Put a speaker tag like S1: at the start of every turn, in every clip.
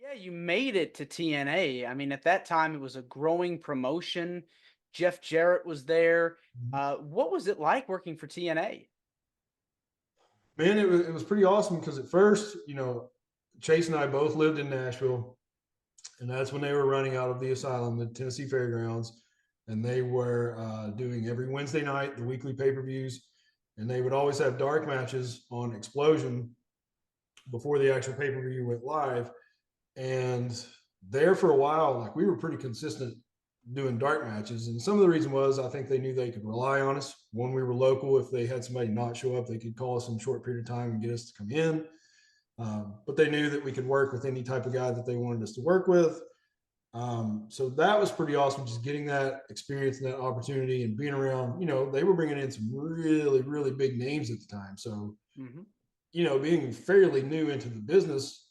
S1: Yeah, you made it to TNA. I mean, at that time, it was a growing promotion. Jeff Jarrett was there. What was it like working for TNA?
S2: Man, it was pretty awesome because at first, Chase and I both lived in Nashville, and that's when they were running out of the asylum, the Tennessee Fairgrounds, and they were doing every Wednesday night the weekly pay-per-views, and they would always have dark matches on Explosion before the actual pay-per-view went live. And there for a while, like we were pretty consistent doing dark matches. And some of the reason was I think they knew they could rely on us. When we were local, if they had somebody not show up, they could call us in a short period of time and get us to come in. But they knew that we could work with any type of guy that they wanted us to work with. So that was pretty awesome, just getting that experience and that opportunity and being around. They were bringing in some really, really big names at the time. So,
S1: Hmm.
S2: being fairly new into the business,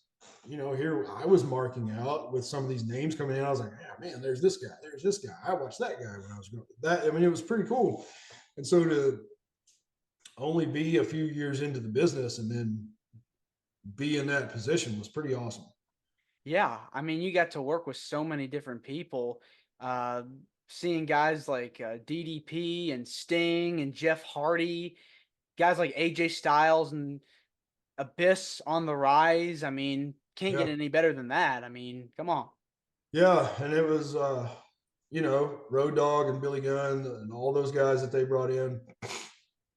S2: here I was marking out with some of these names coming in. I was like, yeah, man, there's this guy, there's this guy. I watched that guy when I was growing up. That, I mean, it was pretty cool. And so to only be a few years into the business and then be in that position was pretty awesome.
S1: Yeah, I mean, you got to work with so many different people. Uh, Seeing guys like DDP and Sting and Jeff Hardy, guys like AJ Styles and Abyss on the rise. I mean, can't get
S2: Yeah.
S1: any better than that. I mean, come on.
S2: Yeah. And it was, Road Dog and Billy Gunn and all those guys that they brought in.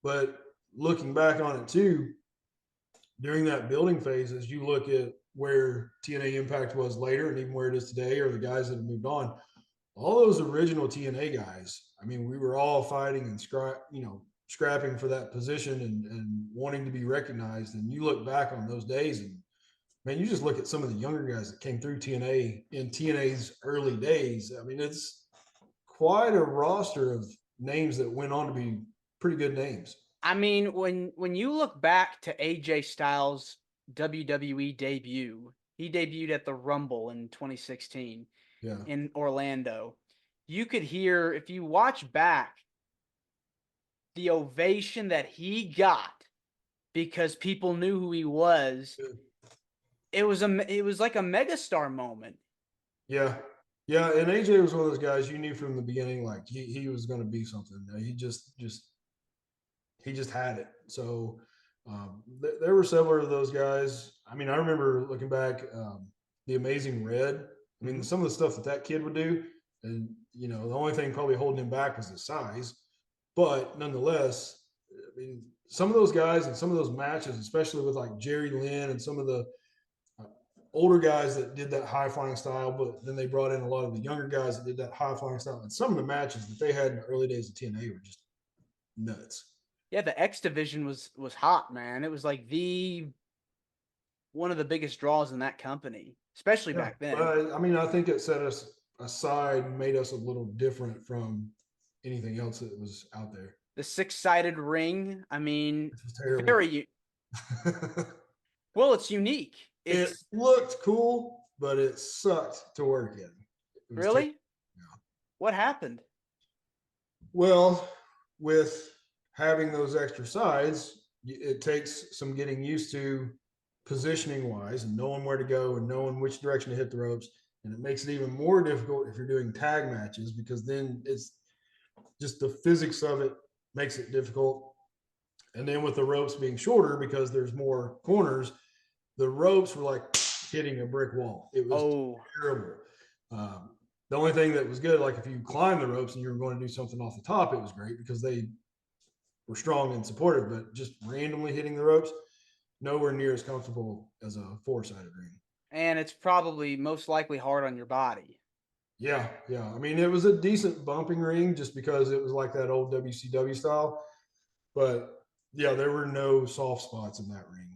S2: But looking back on it too, during that building phase, as you look at where TNA Impact was later and even where it is today, or the guys that have moved on, all those original TNA guys, I mean, we were all fighting and scrapping for that position and wanting to be recognized. And you look back on those days and man, you just look at some of the younger guys that came through TNA in TNA's early days. I mean, it's quite a roster of names that went on to be pretty good names.
S1: I mean, when you look back to AJ Styles' WWE debut, he debuted at the Rumble in 2016
S2: Yeah.
S1: in Orlando. You could hear, if you watch back, the ovation that he got because people knew who he was. It was like a megastar moment.
S2: Yeah. Yeah. And AJ was one of those guys you knew from the beginning, like he was going to be something. He just had it. So there were several of those guys. I mean, I remember looking back, the Amazing Red. I mean,
S1: Mm-hmm.
S2: some of the stuff that kid would do, and the only thing probably holding him back was his size. But nonetheless, I mean, some of those guys and some of those matches, especially with like Jerry Lynn and some of the uh, older guys that did that high flying style, but then they brought in a lot of the younger guys that did that high flying style. And some of the matches that they had in the early days of TNA were just nuts.
S1: Yeah, the X division was hot, man. It was like the one of the biggest draws in that company, especially
S2: Yeah,
S1: back then.
S2: but I mean, I think it set us aside, made us a little different from anything else that was out there.
S1: The six-sided ring, I mean,
S2: This was terrible.
S1: very well, it's unique.
S2: It
S1: It's
S2: looked cool, but it sucked to work in. It was terrible.
S1: really what happened.
S2: Well, with having those extra sides, it takes some getting used to positioning wise and knowing where to go and knowing which direction to hit the ropes. And it makes it even more difficult if you're doing tag matches because then it's just the physics of it makes it difficult. And then with the ropes being shorter because there's more corners, the ropes were like hitting a brick wall. It was
S1: Oh,
S2: terrible. The only thing that was good, like if you climb the ropes and you were going to do something off the top, it was great because they were strong and supportive. But just randomly hitting the ropes, nowhere near as comfortable as a four-sided ring.
S1: and it's probably most likely hard on your body.
S2: Yeah, yeah. I mean, it was a decent bumping ring just because it was like that old WCW style. But yeah, there were no soft spots in that ring.